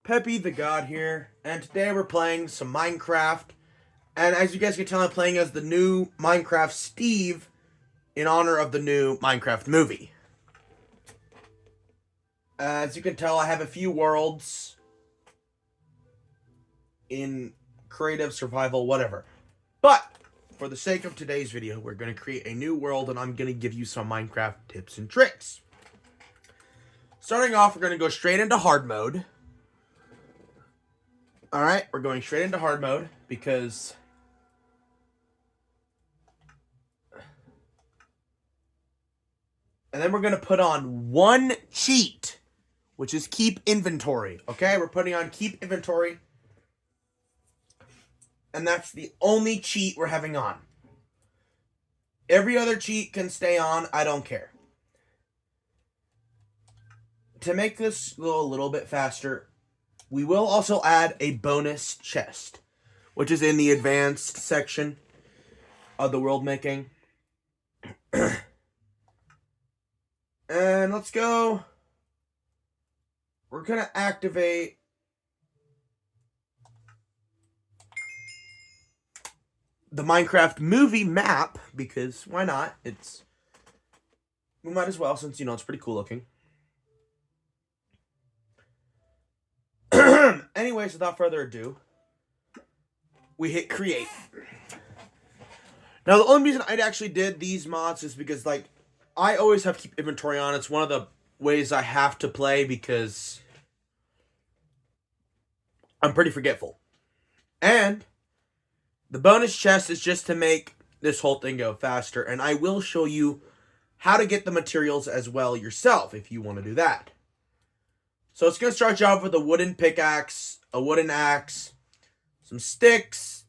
Peppy the God here, and today we're playing some Minecraft. And as you guys can tell, I'm playing as the new Minecraft Steve in honor of the new Minecraft movie. As you can tell, I have a few worlds in creative, survival, whatever. But for the sake of today's video, we're going to create a new world, and I'm going to give you some Minecraft tips and tricks. Starting off, we're going to go straight into hard mode. Alright, we're going straight into hard mode because and then we're going to put on one cheat, which is keep inventory. Okay, we're putting on keep inventory. And that's the only cheat we're having on. Every other cheat can stay on, I don't care. To make this go a little bit faster, we will also add a bonus chest, which is in the advanced section of the world making. And let's go. We're going to activate the Minecraft movie map because why not? We might as well since, it's pretty cool looking. Anyways, without further ado, we hit create. Now, the only reason I actually did these mods is because, I always have to keep inventory on. It's one of the ways I have to play because I'm pretty forgetful. And the bonus chest is just to make this whole thing go faster. And I will show you how to get the materials as well yourself if you want to do that. So it's going to start you off with a wooden pickaxe, a wooden axe, some sticks,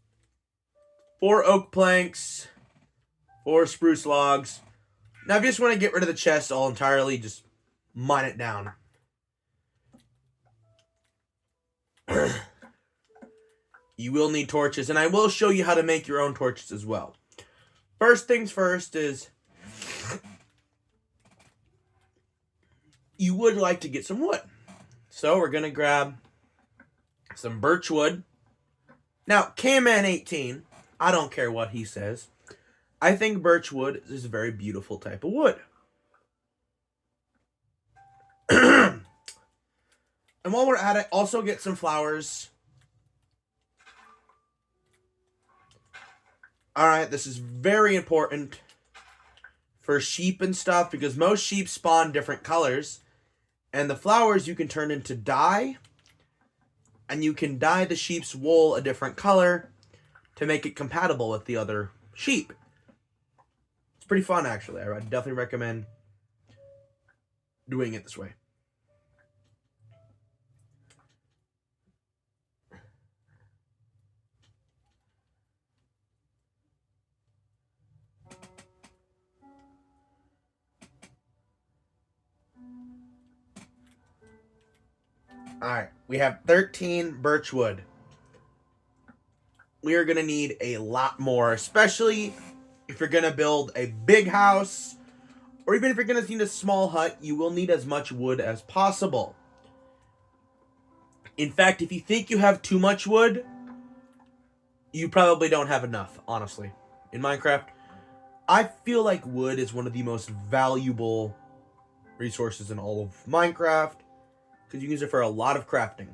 4 oak planks, 4 spruce logs. Now, if you just want to get rid of the chest all entirely, just mine it down. You will need torches, and I will show you how to make your own torches as well. First things first is you would like to get some wood. So we're going to grab some birch wood. Now, K-Man18, I don't care what he says. I think birch wood is a very beautiful type of wood. And while we're at it, also get some flowers. Alright, this is very important for sheep and stuff because most sheep spawn different colors. And the flowers you can turn into dye. And you can dye the sheep's wool a different color to make it compatible with the other sheep. It's pretty fun, actually. I definitely recommend doing it this way. Alright, we have 13 birch wood. We are going to need a lot more, especially if you're going to build a big house, or even if you're going to need a small hut, you will need as much wood as possible. In fact, if you think you have too much wood, you probably don't have enough, honestly. In Minecraft, I feel like wood is one of the most valuable resources in all of Minecraft, because you can use it for a lot of crafting.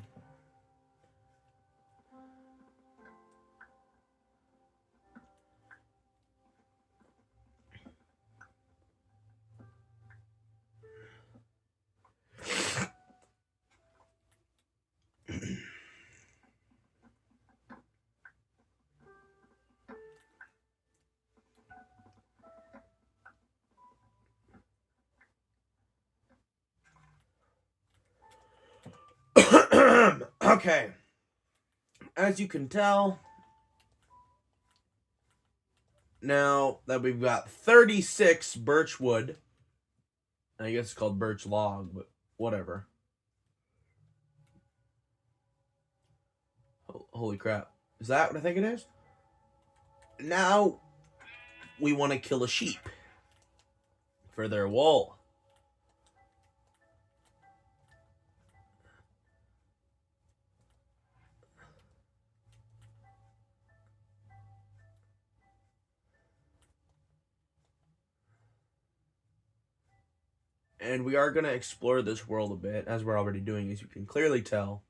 Okay. As you can tell, now that we've got 36 birch wood, I guess it's called birch log, but whatever. Holy crap. Is that what I think it is? Now, we want to kill a sheep for their wool. And we are going to explore this world a bit, as we're already doing, as you can clearly tell.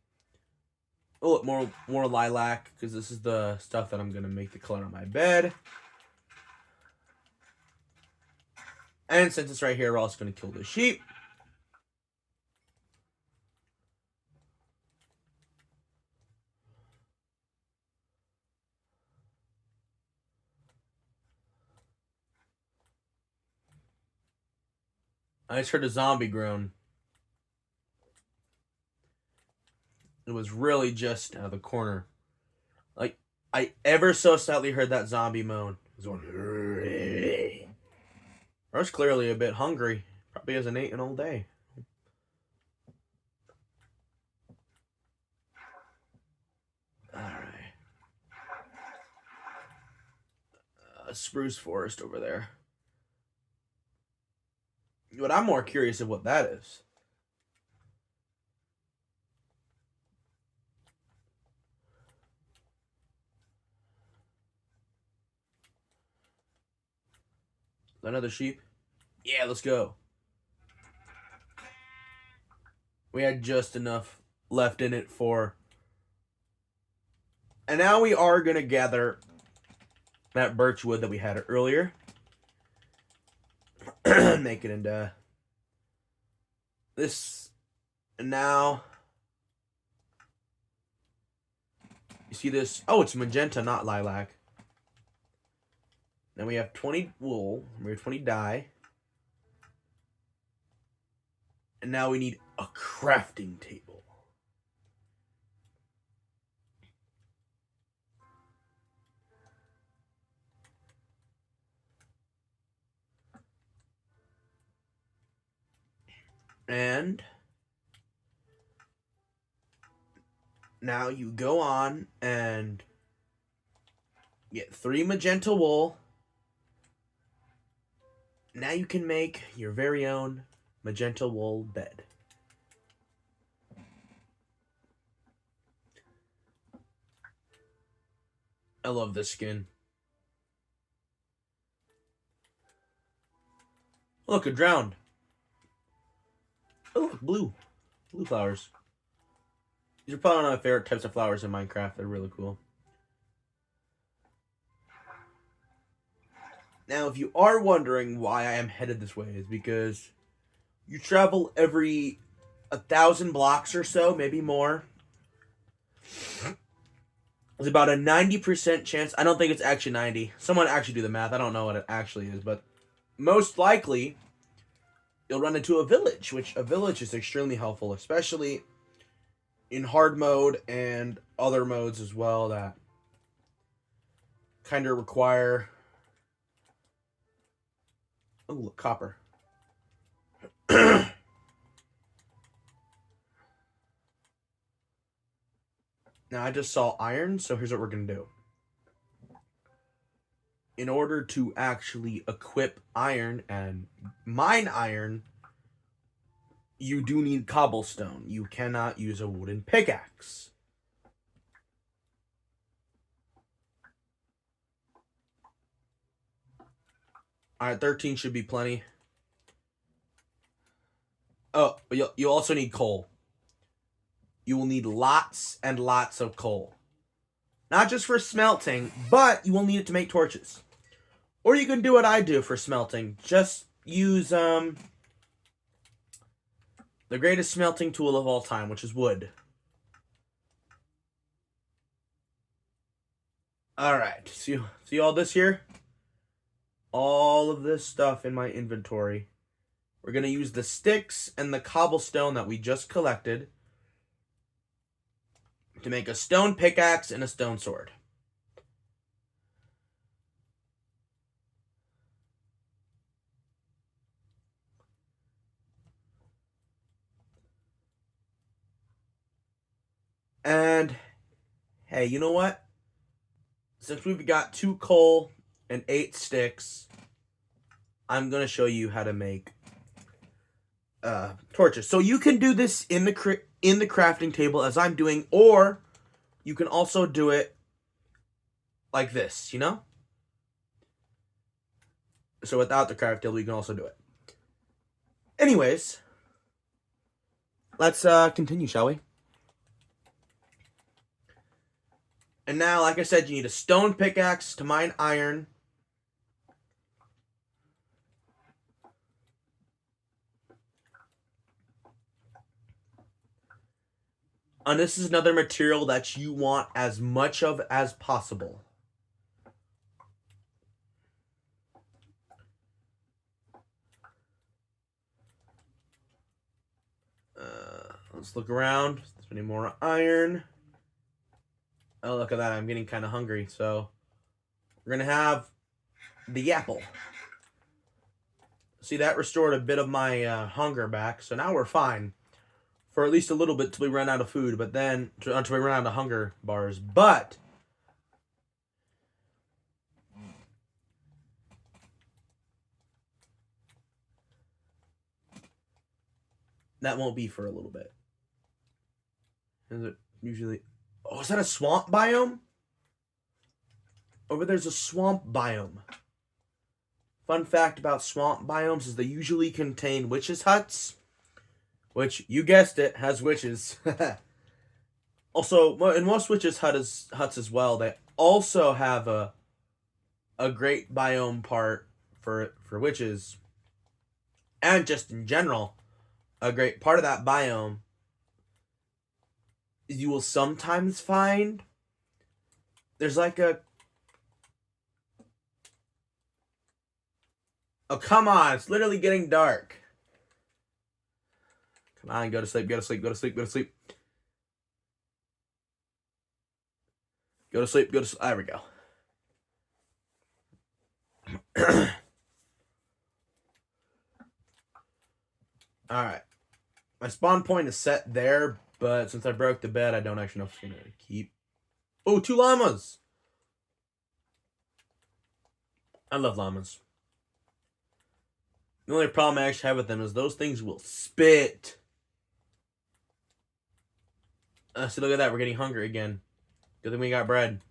Oh, more lilac, because this is the stuff that I'm going to make the color on my bed. And since it's right here, we're also going to kill the sheep. I just heard a zombie groan. It was really just out of the corner. Like, I ever so slightly heard that zombie moan. It was going... I was clearly a bit hungry. Probably hasn't eaten all day. Alright. Spruce forest over there. But I'm more curious of what that is. Another sheep? Yeah, let's go. We had just enough left in it for... And now we are going to gather that birch wood that we had earlier. Make it into this. And now... You see this? Oh, it's magenta, not lilac. Then we have 20 wool. We have 20 dye. And now we need a crafting table. And now you go on and get 3 magenta wool. Now you can make your very own magenta wool bed. I love this skin. Look, it drowned. Oh, blue. Blue flowers. These are probably one of my favorite types of flowers in Minecraft. They're really cool. Now, if you are wondering why I am headed this way, is because you travel every 1,000 blocks or so, maybe more. There's about a 90% chance. I don't think it's actually 90. Someone actually do the math. I don't know what it actually is, but most likely you'll run into a village, which a village is extremely helpful, especially in hard mode and other modes as well that kind of require... Oh, look, copper. Now, I just saw iron, so here's what we're going to do. In order to actually equip iron and mine iron, you do need cobblestone. You cannot use a wooden pickaxe. Alright, 13 should be plenty. Oh, but you also need coal. You will need lots and lots of coal. Not just for smelting, but you will need it to make torches. Or you can do what I do for smelting. Just use the greatest smelting tool of all time, which is wood. Alright, see all this here? All of this stuff in my inventory. We're going to use the sticks and the cobblestone that we just collected to make a stone pickaxe and a stone sword. And, hey, you know what? Since we've got 2 coal and 8 sticks, I'm going to show you how to make torches. So you can do this in the crafting table as I'm doing, or you can also do it like this, you know? So without the craft table, you can also do it. Anyways, let's continue, shall we? And now, like I said, you need a stone pickaxe to mine iron. And this is another material that you want as much of as possible. Let's look around. There's any more iron. Oh, look at that. I'm getting kind of hungry. So we're going to have the apple. See, that restored a bit of my hunger back. So now we're fine. For at least a little bit till we run out of food. But then, until we run out of hunger bars. But that won't be for a little bit. Is it usually... Oh, is that a swamp biome? Over there's a swamp biome. Fun fact about swamp biomes is they usually contain witches' huts. Which, you guessed it, has witches. Also, in most witches' huts as well, they also have a great biome part for witches. And just in general, a great part of that biome is you will sometimes find there's like a... Oh, come on. It's literally getting dark. Come on, go to sleep, go to sleep, go to sleep, go to sleep. Go to sleep, go to sleep. There we go. Alright. My spawn point is set there, but since I broke the bed, I don't actually know if it's going to keep. Oh, 2 llamas! I love llamas. The only problem I actually have with them is those things will spit. So look at that, we're getting hungry again. Good thing we got bread.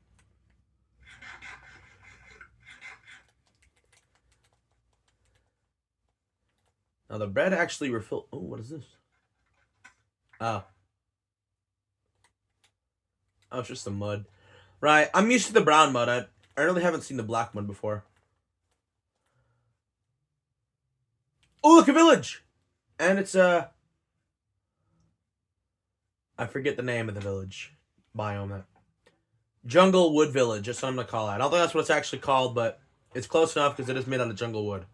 Now the bread actually refill. Oh, what is this? Oh. Oh, it's just the mud. Right, I'm used to the brown mud. I really haven't seen the black mud before. Oh, look, a village! And it's I forget the name of the village. Biome that. Jungle Wood Village, that's what I'm going to call it. I don't think that's what it's actually called, but it's close enough because it is made out of jungle wood.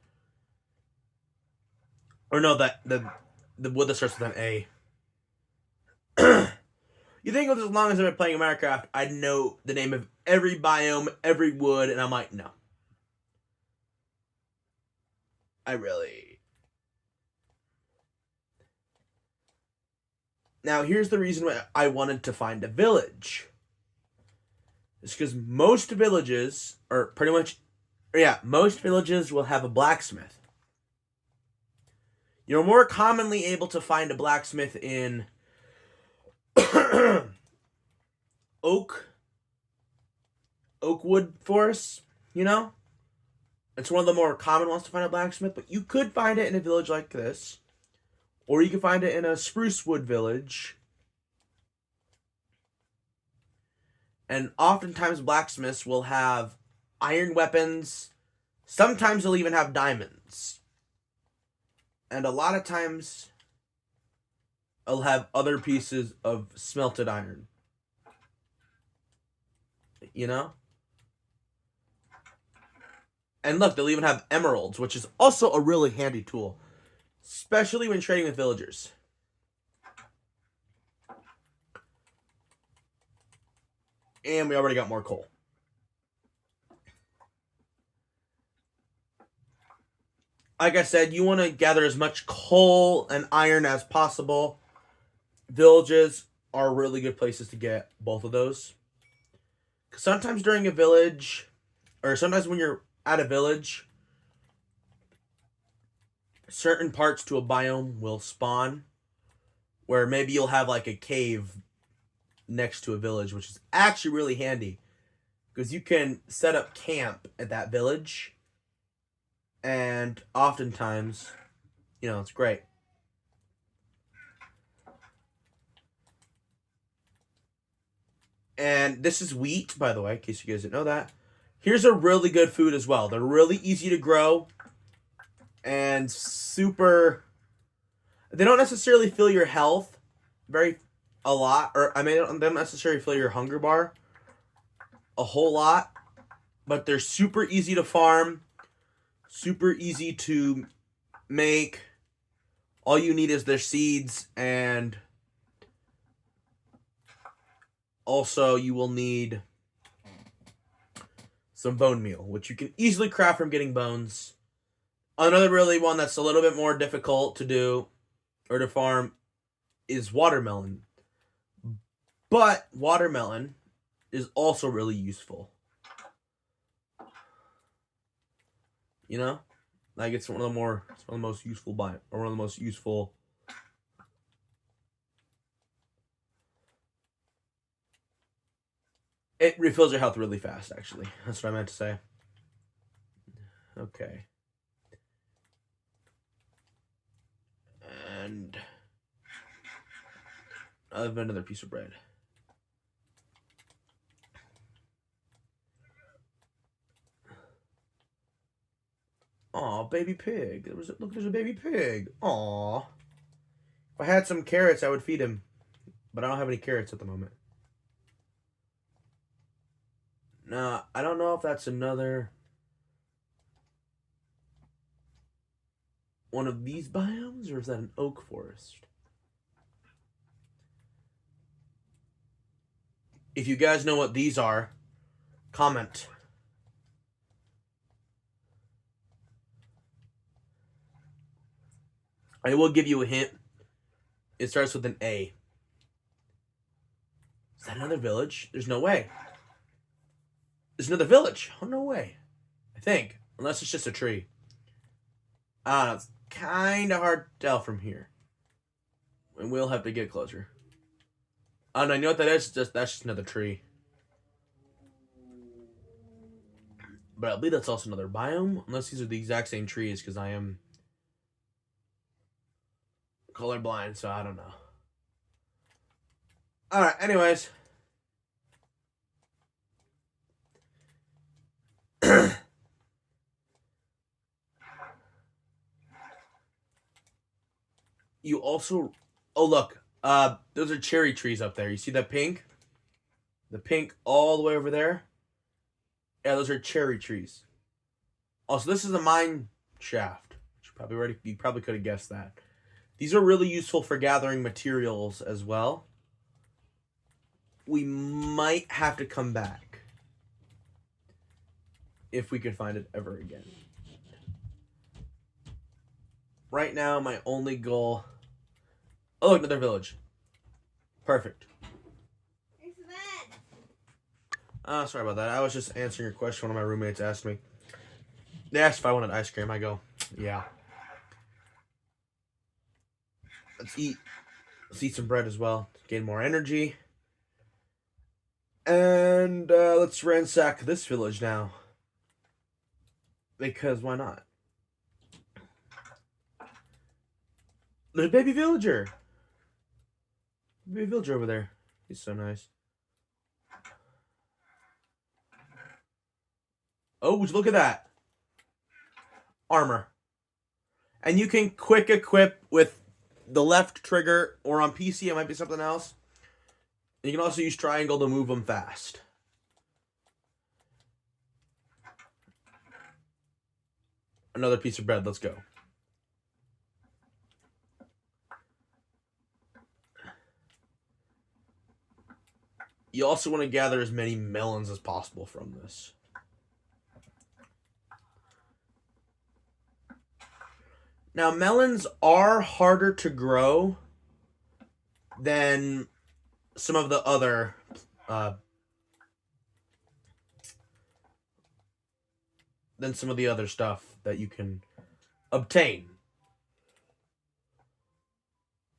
Or no, the wood that starts with an A. You think as long as I've been playing Minecraft, I'd know the name of every biome, every wood, and I'm like, no. I really... Now, here's the reason why I wanted to find a village. It's because most villages, or pretty much, yeah, most villages will have a blacksmith. You're more commonly able to find a blacksmith in oakwood forests, you know? It's one of the more common ones to find a blacksmith, but you could find it in a village like this. Or you can find it in a spruce wood village. And oftentimes blacksmiths will have iron weapons. Sometimes they'll even have diamonds. And a lot of times they'll have other pieces of smelted iron. You know? And look, they'll even have emeralds, which is also a really handy tool. Especially when trading with villagers. And we already got more coal. Like I said, you want to gather as much coal and iron as possible. Villages are really good places to get both of those. Because sometimes during a village, or sometimes when you're at a village, certain parts to a biome will spawn. Where maybe you'll have like a cave next to a village, which is actually really handy. Because you can set up camp at that village. And oftentimes, You know, it's great. And this is wheat, by the way, in case you guys didn't know that. Here's a really good food as well. They're really easy to grow and super. They don't necessarily fill your health a lot, or I mean, they don't necessarily fill your hunger bar a whole lot, but they're super easy to farm, super easy to make. All you need is their seeds, and also you will need some bone meal, which you can easily craft from getting bones. Another really one that's a little bit more difficult to do or to farm is watermelon. But watermelon is also really useful. You know? Like it's one of the most useful or one of the most useful. It refills your health really fast, actually. That's what I meant to say. Okay. And I have another piece of bread. Aw, baby pig. There's a baby pig. Aw. If I had some carrots, I would feed him. But I don't have any carrots at the moment. Nah, I don't know if that's another one of these biomes, or is that an oak forest? If you guys know what these are, comment. I will give you a hint. It starts with an A. Is that another village? There's no way. There's another village. Oh, no way. I think. Unless it's just a tree. I don't know. It's kind of hard to tell from here. And we'll have to get closer. Oh, no, you know what that is? That's just another tree. But I believe that's also another biome. Unless these are the exact same trees, because I am colorblind, so I don't know. Alright, anyways. You also... Oh, look. Those are cherry trees up there. You see that pink? The pink all the way over there? Yeah, those are cherry trees. Also, this is a mine shaft. You probably could have guessed that. These are really useful for gathering materials as well. We might have to come back if we could find it ever again. Right now, my only goal... Oh, look, another village. Perfect. Sorry about that. I was just answering your question. One of my roommates asked me. They asked if I wanted ice cream. I go, yeah. Let's eat some bread as well to gain more energy. And let's ransack this village now. Because why not? There's a baby villager. Baby villager over there. He's so nice. Oh, would you look at that? Armor. And you can quick equip with the left trigger, or on PC it might be something else. You can also use triangle to move them fast. Another piece of bread. Let's go. You also want to gather as many melons as possible from this. Now, melons are harder to grow than some of the other stuff that you can obtain.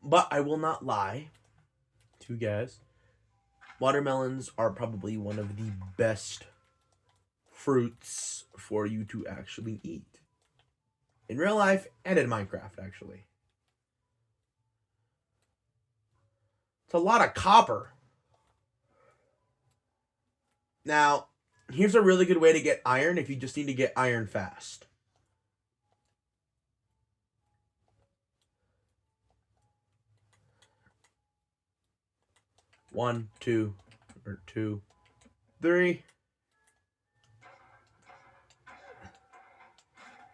But I will not lie to you guys. Watermelons are probably one of the best fruits for you to actually eat. in real life and in Minecraft, actually. It's a lot of copper. Now, here's a really good way to get iron if you just need to get iron fast. One, two, or two, three.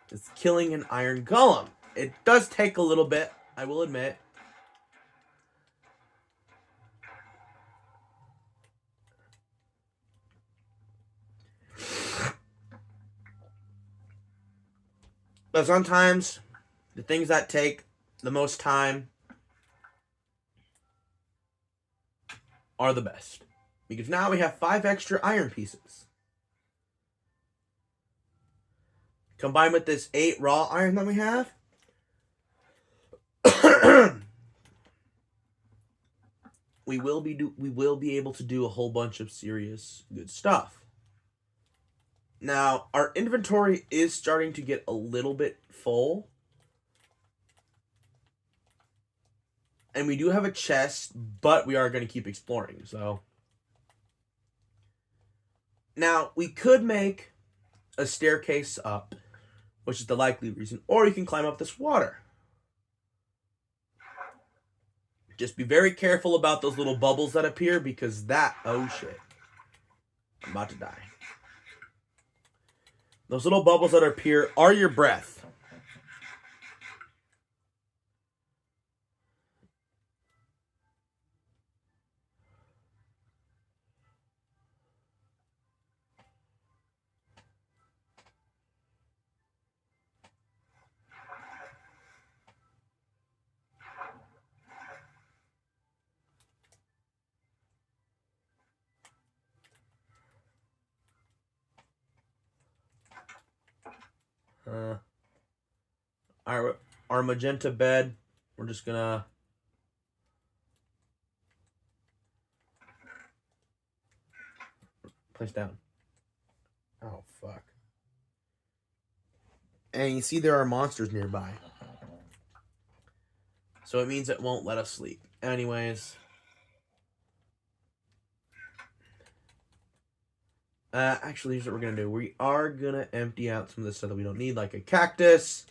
It's killing an iron golem. It does take a little bit, I will admit. But sometimes the things that take the most time are the best. Because now we have 5 extra iron pieces. Combined with this 8 raw iron that we have, we will be able to do a whole bunch of serious good stuff. Now, our inventory is starting to get a little bit full. And we do have a chest, but we are going to keep exploring, so. Now, we could make a staircase up, which is the likely reason, or you can climb up this water. Just be very careful about those little bubbles that appear, because that, oh shit, I'm about to die. Those little bubbles that appear are your breath. Our magenta bed, we're just gonna place down. Oh, fuck. And you see there are monsters nearby. So it means it won't let us sleep. Anyways. Actually, here's what we're going to do. We are going to empty out some of the stuff that we don't need, like a cactus.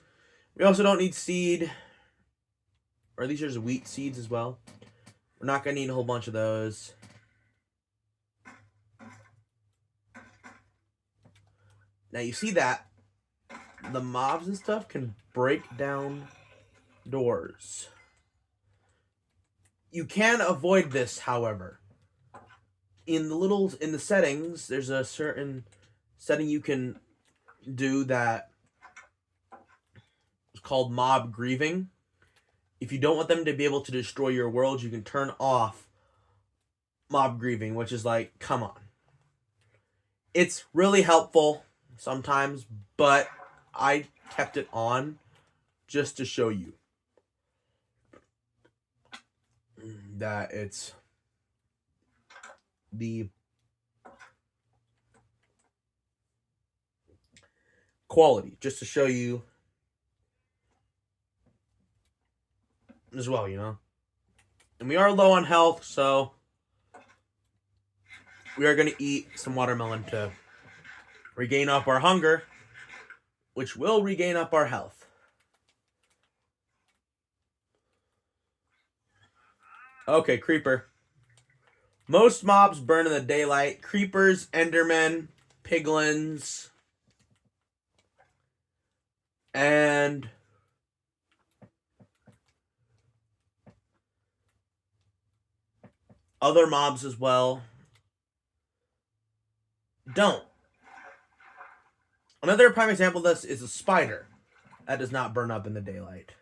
We also don't need seed. Or these are just wheat seeds as well. We're not going to need a whole bunch of those. Now, you see that the mobs and stuff can break down doors. You can avoid this, however. In the settings, there's a certain setting you can do that is called mob grieving. If you don't want them to be able to destroy your world, you can turn off mob grieving, which is like, come on. It's really helpful sometimes, but I kept it on just to show you that it's the quality, just to show you as well, you know. And we are low on health, so we are going to eat some watermelon to regain up our hunger, which will regain up our health. Okay, creeper. Most mobs burn in the daylight. Creepers, endermen, piglins, and other mobs as well don't. Another prime example of this is a spider that does not burn up in the daylight.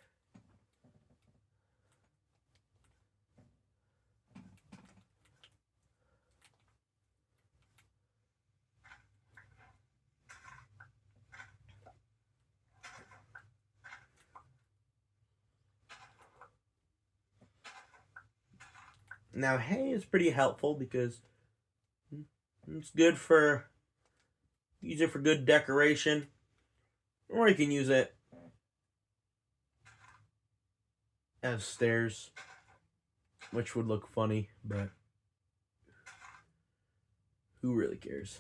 Now, hay is pretty helpful because it's good use it for good decoration, or you can use it as stairs, which would look funny, but who really cares?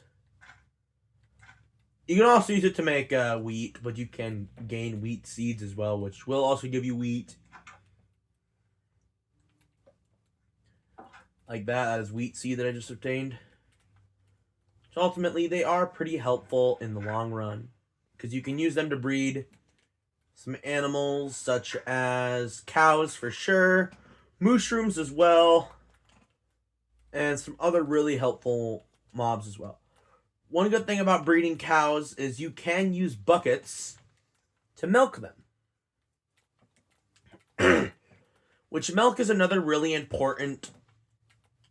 You can also use it to make wheat, but you can gain wheat seeds as well, which will also give you wheat. Like that. That is wheat seed that I just obtained. So ultimately, they are pretty helpful in the long run, because you can use them to breed some animals, such as cows for sure, mushrooms as well, and some other really helpful mobs as well. One good thing about breeding cows is you can use buckets to milk them. Which milk is another really important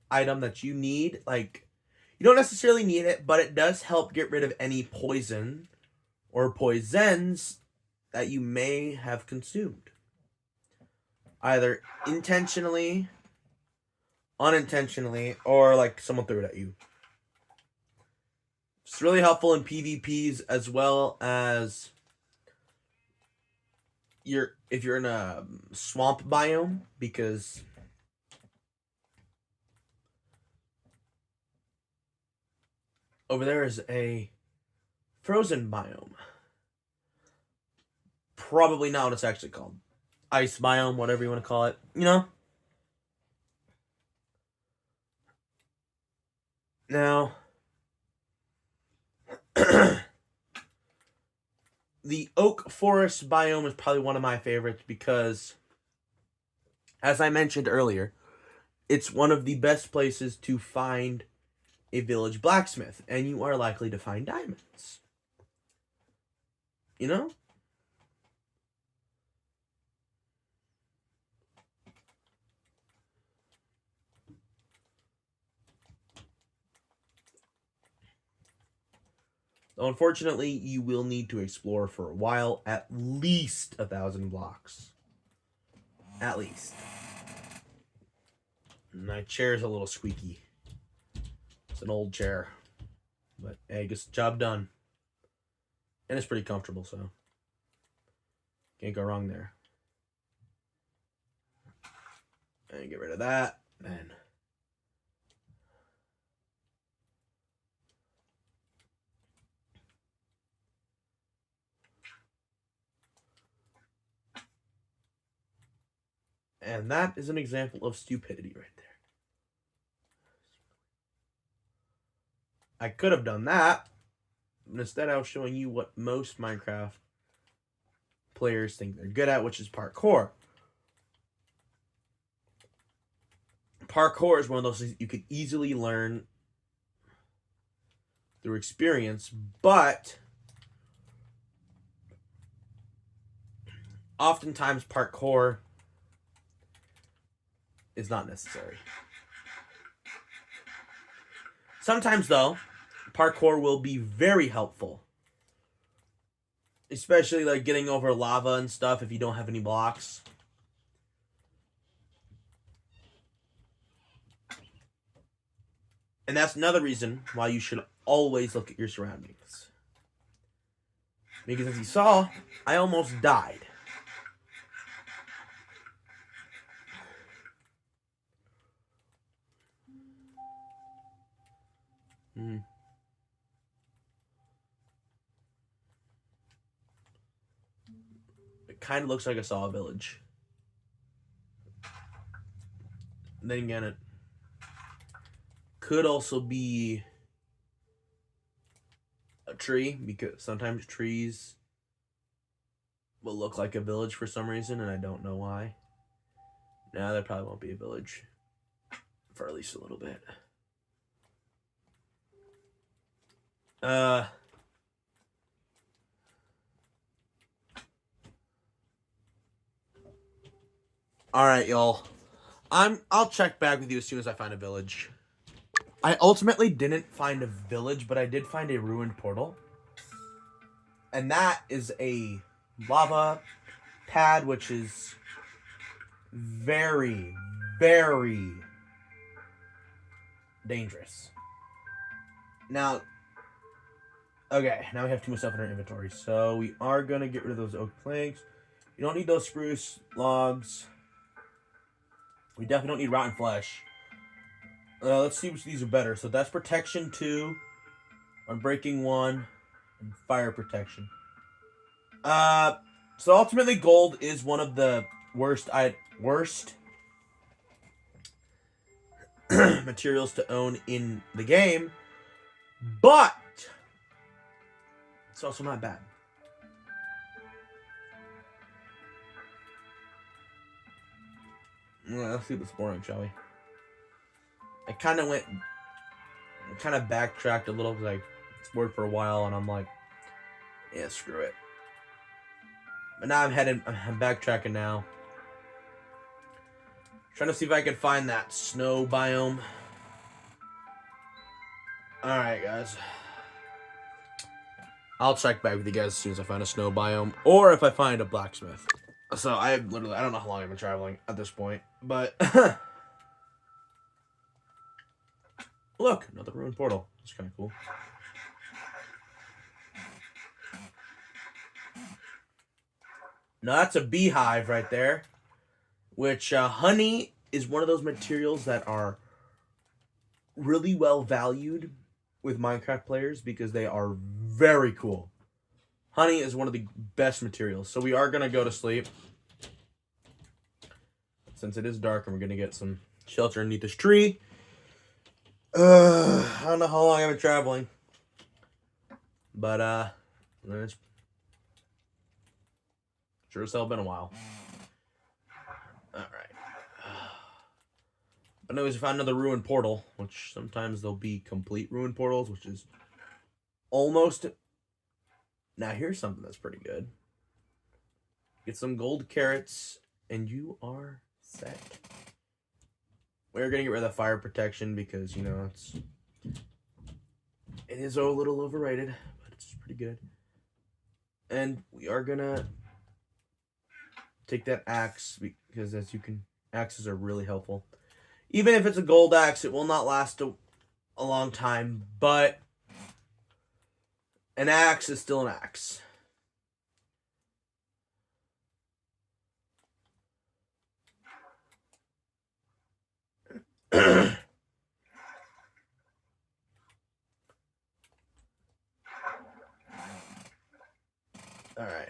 item that you need. Like, you don't necessarily need it, but it does help get rid of any poison or poisons that you may have consumed. Either intentionally, unintentionally, or like someone threw it at you. It's really helpful in PvPs as well as if you're in a swamp biome, because over there is a frozen biome. Probably not what it's actually called. Ice biome, whatever you want to call it. You know? Now, the oak forest biome is probably one of my favorites because, as I mentioned earlier, it's one of the best places to find a village blacksmith, and you are likely to find diamonds. You know? So unfortunately, you will need to explore for a while, at least 1,000 blocks. At least. My chair's a little squeaky. It's an old chair. But hey, gets the job done. And it's pretty comfortable, so can't go wrong there. And get rid of that. And that is an example of stupidity right there. I could have done that, but instead I was showing you what most Minecraft players think they're good at, which is parkour. Parkour is one of those things you could easily learn through experience, but oftentimes parkour is not necessary. Sometimes, though, parkour will be very helpful. Especially like getting over lava and stuff if you don't have any blocks. And that's another reason why you should always look at your surroundings. Because as you saw, I almost died. It kind of looks like I saw a village. And then again, it could also be a tree, because sometimes trees will look like a village for some reason, and I don't know why. Now that probably won't be a village for at least a little bit. Alright, y'all. I'll check back with you as soon as I find a village. I ultimately didn't find a village, but I did find a ruined portal. And that is a lava pad, which is very, very dangerous. Now, okay, now we have too much stuff in our inventory. So we are going to get rid of those oak planks. You don't need those spruce logs. We definitely don't need rotten flesh. Let's see which these are better. So that's protection 2, unbreaking 1, and fire protection. So ultimately gold is one of the worst materials to own in the game, but it's also not bad. Let's see what's boring, shall we? I kind of backtracked a little because I explored for a while, and I'm like, yeah, screw it. But now I'm backtracking now. Trying to see if I can find that snow biome. Alright, guys. I'll check back with you guys as soon as I find a snow biome, or if I find a blacksmith. So I don't know how long I've been traveling at this point, but look, another ruined portal. That's kind of cool. Now that's a beehive right there, which honey is one of those materials that are really well valued with Minecraft players because they are very cool. Honey is one of the best materials. So we are going to go to sleep. Since it is dark and we're going to get some shelter underneath this tree. I don't know how long I've been traveling. But, it's sure as hell been a while. Alright. But anyways, we found another ruined portal, which sometimes they'll be complete ruined portals, which is almost... Now here's something that's pretty good. Get some gold carrots, and you are set. We're gonna get rid of the fire protection because, you know, it is a little overrated, but it's pretty good. And we are gonna take that axe because, as you can, axes are really helpful. Even if it's a gold axe, it will not last a long time, but an axe is still an axe. All right.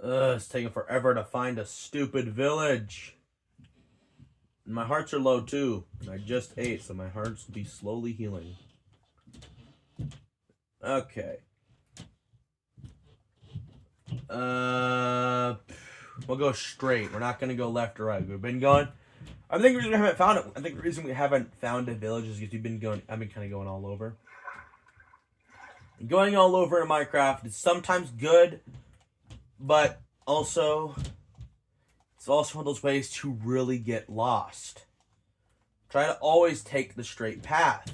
It's taking forever to find a stupid village. And my hearts are low too. And I just ate, so my hearts will be slowly healing. Okay. We'll go straight. We're not gonna go left or right. We've been going. I think the reason we haven't found it. I think the reason we haven't found a village is because I've been kind of going all over. Going all over in Minecraft is sometimes good, but also it's also one of those ways to really get lost. Try to always take the straight path.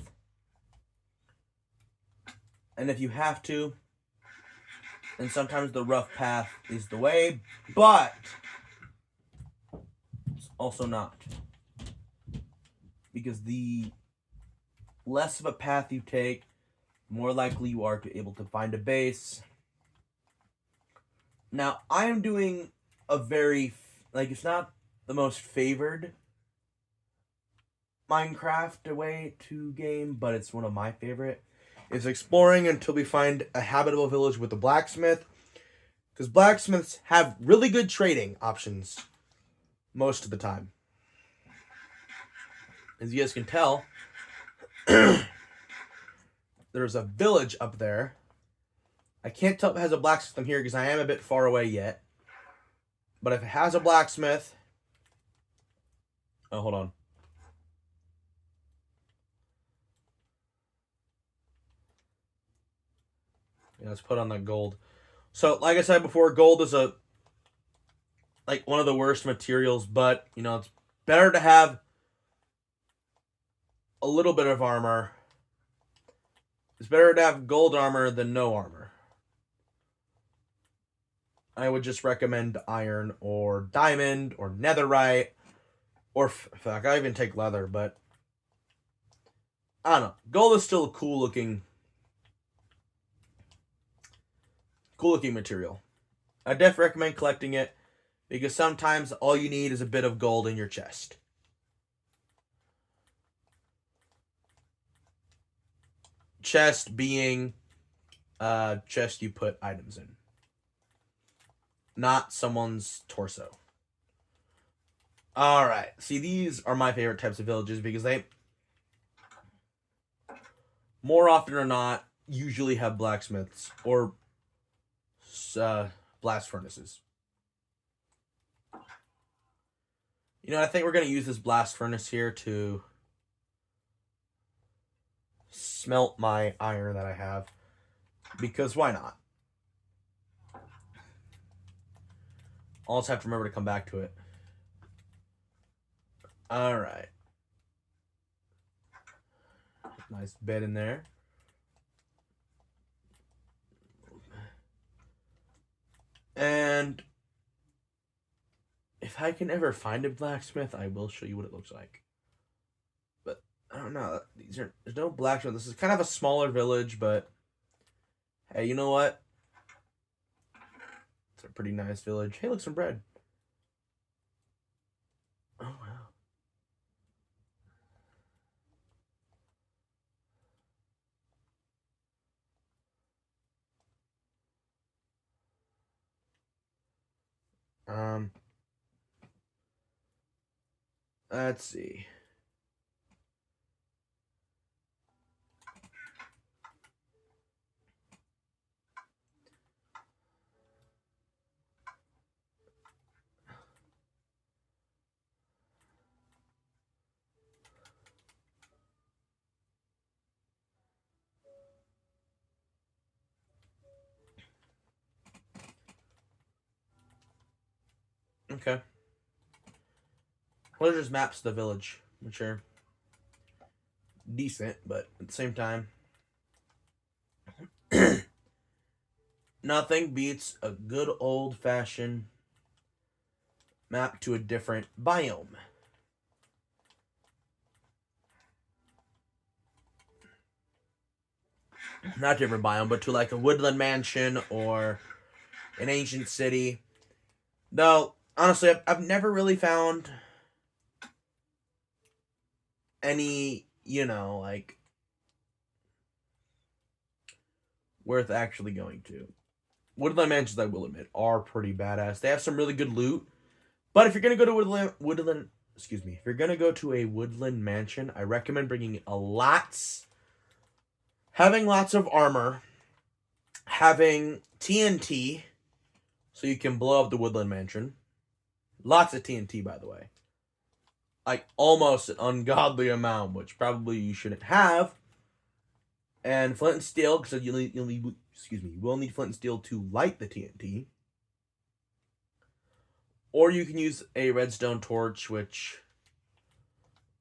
And if you have to, then sometimes the rough path is the way, but it's also not. Because the less of a path you take, the more likely you are to be able to find a base. Now, I am doing a very, it's not the most favored Minecraft way to game, but it's one of my favorite. It's exploring until we find a habitable village with a blacksmith. Because blacksmiths have really good trading options most of the time. As you guys can tell, there's a village up there. I can't tell if it has a blacksmith from here because I am a bit far away yet. But if it has a blacksmith... Oh, hold on. Yeah, let's put on the gold. So, like I said before, gold is a like one of the worst materials, but you know, it's better to have a little bit of armor. It's better to have gold armor than no armor. I would just recommend iron or diamond or netherite or fuck, I even take leather, but I don't know. Gold is still a cool looking material. I definitely recommend collecting it because sometimes all you need is a bit of gold in your chest. Chest being chest you put items in, not someone's torso. All right. See, these are my favorite types of villages because they, more often or not, usually have blacksmiths or blast furnaces. You know, I think we're going to use this blast furnace here to smelt my iron that I have. Because why not? I'll just have to remember to come back to it. Alright. Nice bed in there. And if I can ever find a blacksmith, I will show you what it looks like. But I don't know. There's no blacksmith. This is kind of a smaller village, but hey, you know what? It's a pretty nice village. Hey, look, some bread. Oh, wow. Let's see. Okay. Well, there's maps of the village, which are decent, but at the same time, nothing beats a good old-fashioned map to a different biome. Not different biome, but to like a woodland mansion or an ancient city. Though, honestly, I've never really found any, you know, like, worth actually going to. Woodland mansions, I will admit, are pretty badass. They have some really good loot. But if you're gonna go to if you're gonna go to a woodland mansion, I recommend bringing having lots of armor, having TNT, so you can blow up the woodland mansion. Lots of TNT, by the way. Like, almost an ungodly amount, which probably you shouldn't have. And flint and steel, because you will need flint and steel to light the TNT. Or you can use a redstone torch,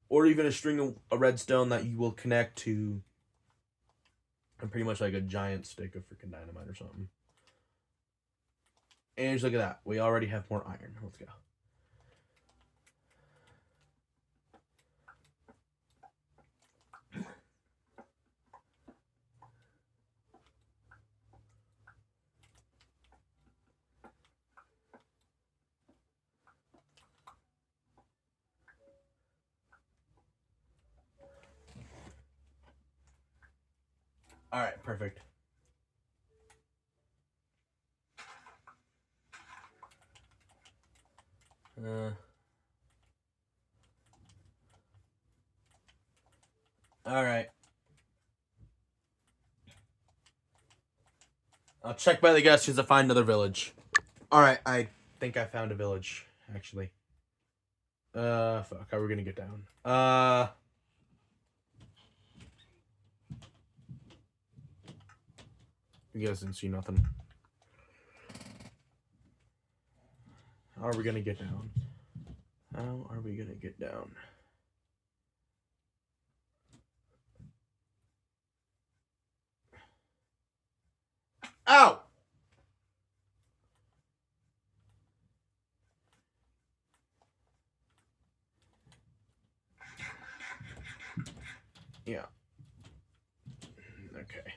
or even a string of redstone that you will connect to pretty much like a giant stick of freaking dynamite or something. And just look at that. We already have more iron. Let's go. Alright, perfect. Alright. I'll check by the guest to find another village. Alright, I think I found a village, actually. Fuck, how are we gonna get down? You guys didn't see nothing. How are we gonna get down? How are we gonna get down? Ow! Yeah. Okay.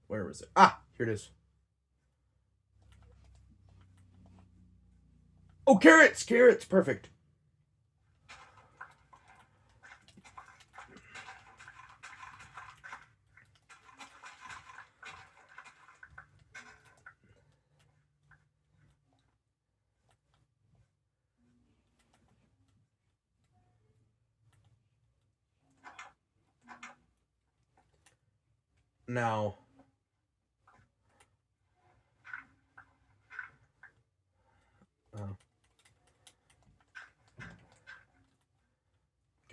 Where was it? Ah, here it is. Oh, carrots! Carrots! Perfect. Now, okay,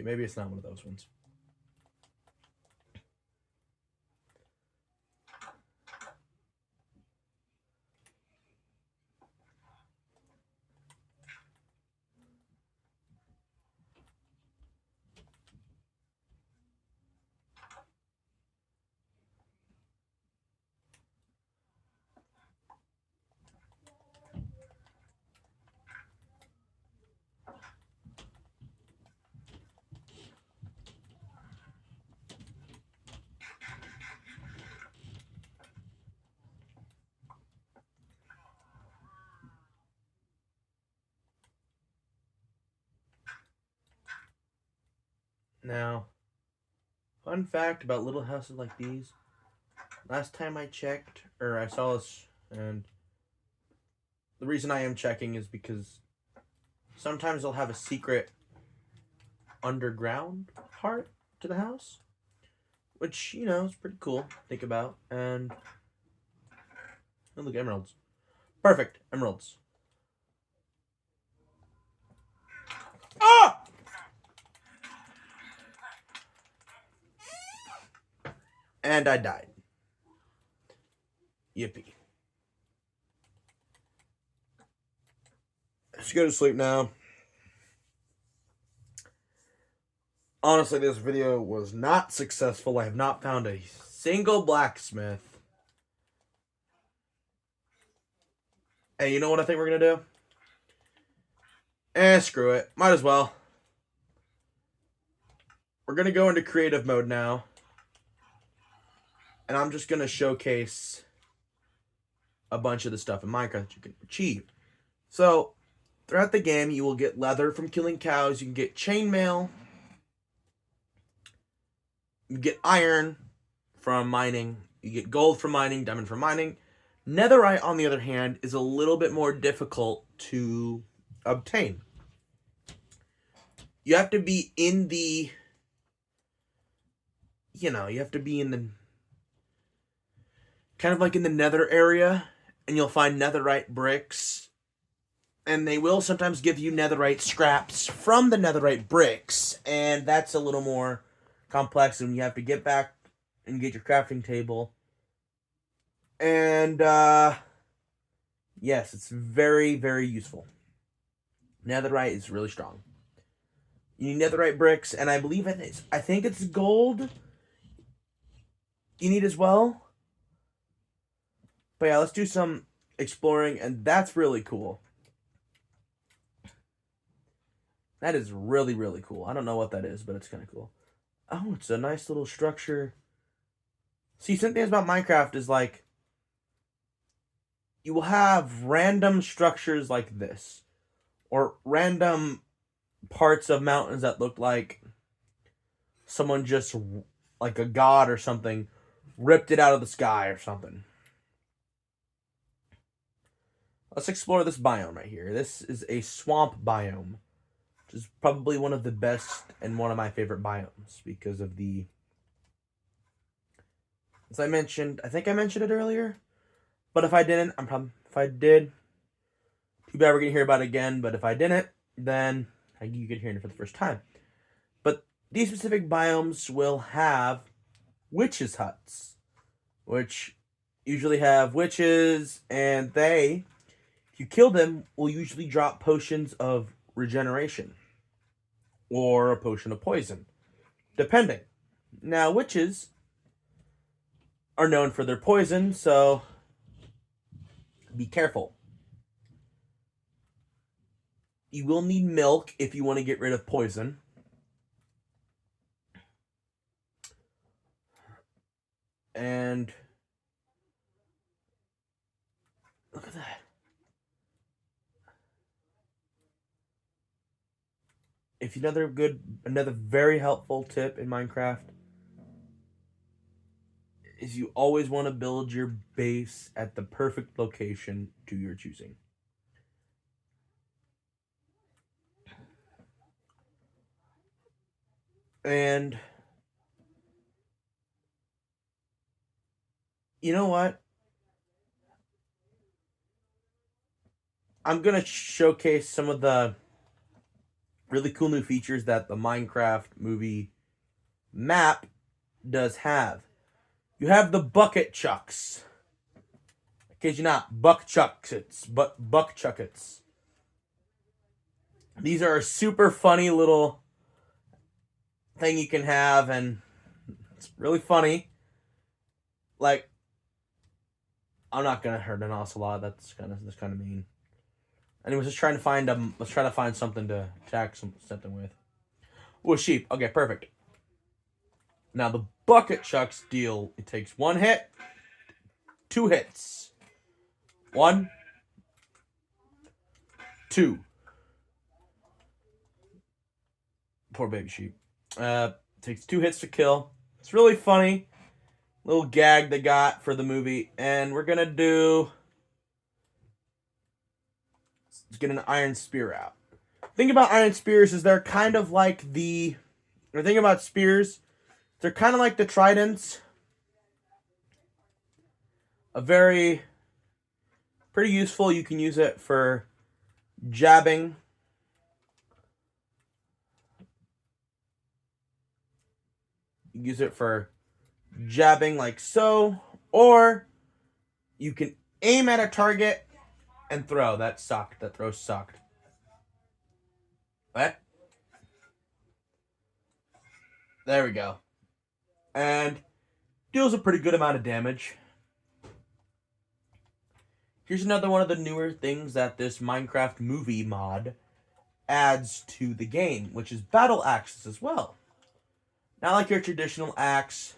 maybe it's not one of those ones. Now, fun fact about little houses like these. Last time I checked, or I saw this, and the reason I am checking is because sometimes they'll have a secret underground part to the house, which, you know, is pretty cool to think about. And, oh, look, emeralds. Perfect, emeralds. Ah! And I died. Yippee. Let's go to sleep now. Honestly, this video was not successful. I have not found a single blacksmith. Hey, you know what I think we're going to do? Screw it. Might as well. We're going to go into creative mode now. And I'm just going to showcase a bunch of the stuff in Minecraft that you can achieve. So, throughout the game, you will get leather from killing cows. You can get chainmail. You get iron from mining. You get gold from mining, diamond from mining. Netherite, on the other hand, is a little bit more difficult to obtain. You have to be in the... You have to be in the... kind of like in the nether area, and you'll find netherite bricks. And they will sometimes give you netherite scraps from the netherite bricks, and that's a little more complex, and you have to get back and get your crafting table. And, yes, it's very, very useful. Netherite is really strong. You need netherite bricks, and I think it's gold you need as well. But yeah, let's do some exploring, and that's really cool. That is really, really cool. I don't know what that is, but it's kind of cool. Oh, it's a nice little structure. See, some things about Minecraft is like, you will have random structures like this, or random parts of mountains that look like someone just, like a god or something, ripped it out of the sky or something. Let's explore this biome right here. This is a swamp biome, which is probably one of the best and one of my favorite biomes because of the... As I mentioned, I think I mentioned it earlier, but if I didn't, if I did, too bad we're gonna hear about it again. But if I didn't, then you could hear it for the first time. But these specific biomes will have witches' huts, which, usually have witches, and they, if you kill them, will usually drop potions of regeneration or a potion of poison, depending. Now, witches are known for their poison, so be careful. You will need milk if you want to get rid of poison. And look at that. If another very helpful tip in Minecraft is you always want to build your base at the perfect location to your choosing. And you know what? I'm going to showcase some of the really cool new features that the Minecraft movie map does have. You have the bucket chucks. In case you're not, buck chuckets, but buck chuckets. These are a super funny little thing you can have, and it's really funny. Like, I'm not gonna hurt an ocelot. That's kind of mean. Anyways, let's try to find something to attack something with. Oh, a sheep. Okay, perfect. Now the bucket chucks deal. It takes 1 hit, 2 hits. 1, 2. Poor baby sheep. Takes 2 hits to kill. It's really funny. Little gag they got for the movie, and we're gonna do. Let's get an iron spear out. Thing about iron spears is they're kind of like the. The thing about spears, they're kind of like the tridents. Pretty useful. You can use it for jabbing. You use it for jabbing like so, or you can aim at a target and throw. That sucked. That throw sucked. What? There we go. And deals a pretty good amount of damage. Here's another one of the newer things that this Minecraft movie mod adds to the game, which is battle axes as well. Not like your traditional axe.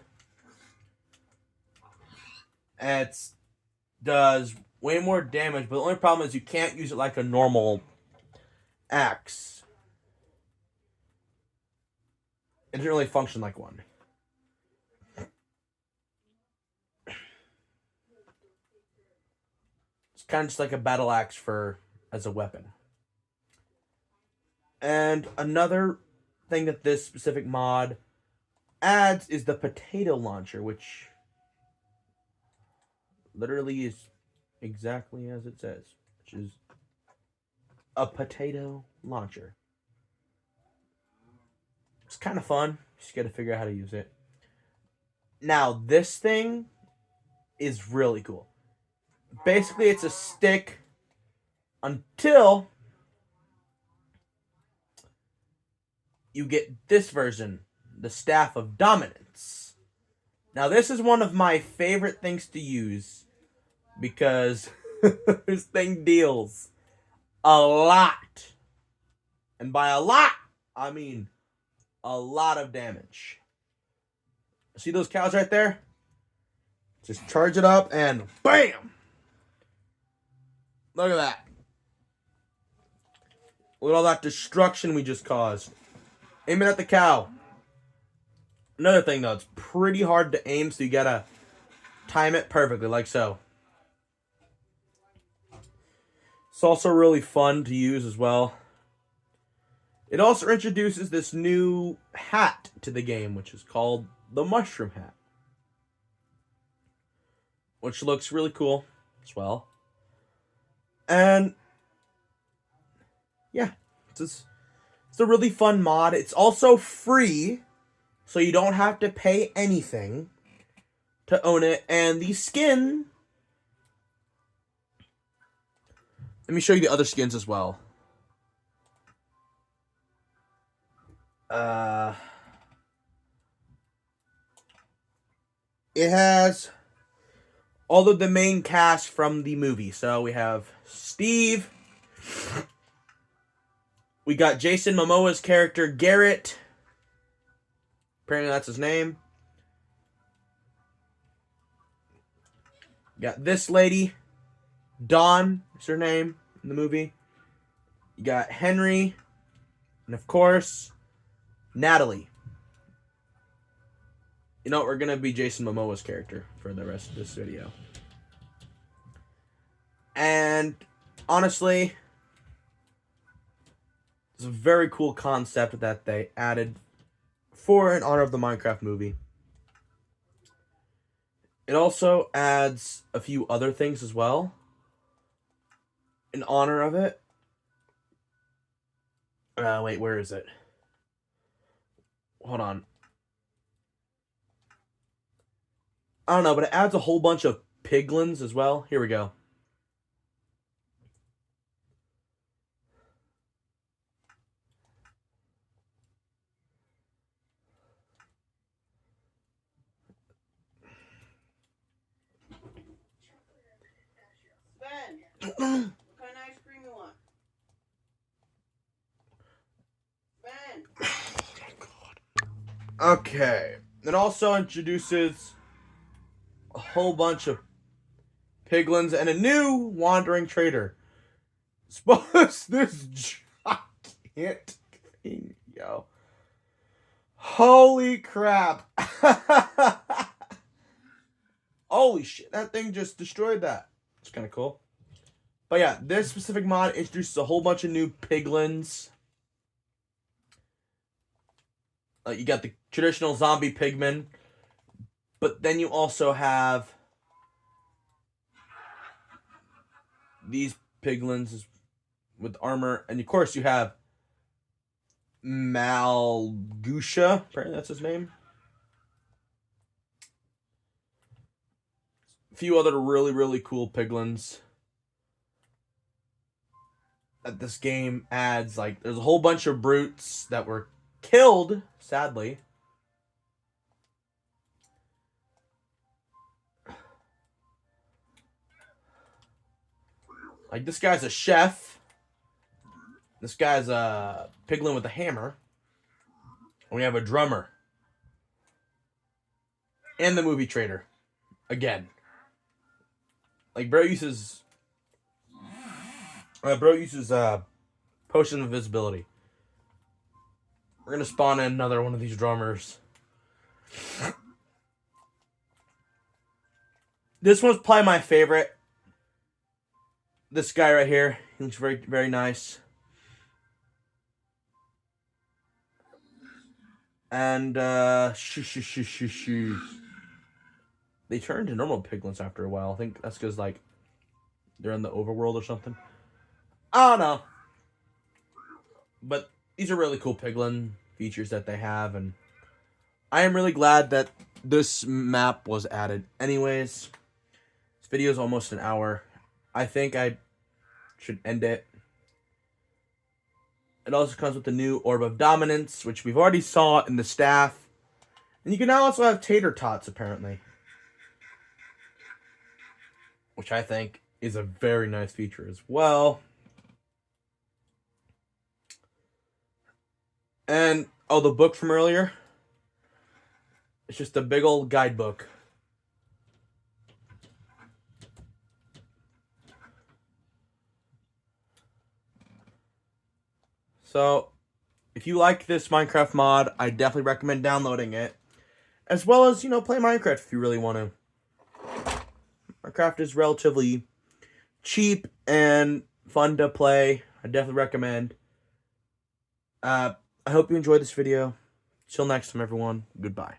It does way more damage, but the only problem is you can't use it like a normal axe. It doesn't really function like one. It's kind of just like a battle axe as a weapon. And another thing that this specific mod adds is the potato launcher, which literally is exactly as it says, which is a potato launcher. It's kind of fun. Just got to figure out how to use it. Now, this thing is really cool. Basically, it's a stick until you get this version, the Staff of Dominance. Now, this is one of my favorite things to use because this thing deals a lot. And by a lot, I mean a lot of damage. See those cows right there? Just charge it up and BAM! Look at that. Look at all that destruction we just caused. Aim it at the cow. Another thing though, it's pretty hard to aim, so you gotta time it perfectly, like so. It's also really fun to use as well. It also introduces this new hat to the game, which is called the Mushroom Hat, which looks really cool as well. And yeah, it's a really fun mod. It's also free, so you don't have to pay anything to own it. And the skin Let me show you the other skins as well. It has all of the main cast from the movie. So we have Steve. We got Jason Momoa's character, Garrett. Apparently that's his name. Got this lady, Dawn, is her name in the movie. You got Henry. And of course, Natalie. You know, we're going to be Jason Momoa's character for the rest of this video. And honestly, it's a very cool concept that they added for in honor of the Minecraft movie. It also adds a few other things as well in honor of it. Wait, where is it? Hold on. I don't know, but it adds a whole bunch of piglins as well. Here we go. Ben, what kind of ice cream you want? Ben. Okay. It also introduces a whole bunch of piglins and a new wandering trader. Suppose this giant thing, yo. Holy crap. Holy shit, that thing just destroyed that. It's kind of cool. But yeah, this specific mod introduces a whole bunch of new piglins. You got the traditional zombie pigmen, but then you also have these piglins with armor, and of course you have Malgusha, apparently that's his name. A few other really cool piglins that this game adds. Like, there's a whole bunch of brutes that were killed, sadly. Like, this guy's a chef. This guy's a piglin with a hammer. And we have a drummer. And the movie trader. Again. Like, bro uses potion of invisibility. We're gonna spawn in another one of these drummers. This one's probably my favorite. This guy right here. He looks very nice. And they turn into normal piglins after a while. I think that's because, like, they're in the overworld or something. I don't know. But these are really cool piglin features that they have, and I am really glad that this map was added. Anyways, this video is almost an hour. I think I should end it. It also comes with the new Orb of Dominance, which we've already saw in the staff. And you can now also have tater tots, apparently. Which I think is a very nice feature as well. And, oh, the book from earlier. It's just a big old guidebook. So, if you like this Minecraft mod, I definitely recommend downloading it. As well as, play Minecraft if you really want to. Minecraft is relatively cheap and fun to play. I definitely recommend. I hope you enjoyed this video. Till next time, everyone. Goodbye.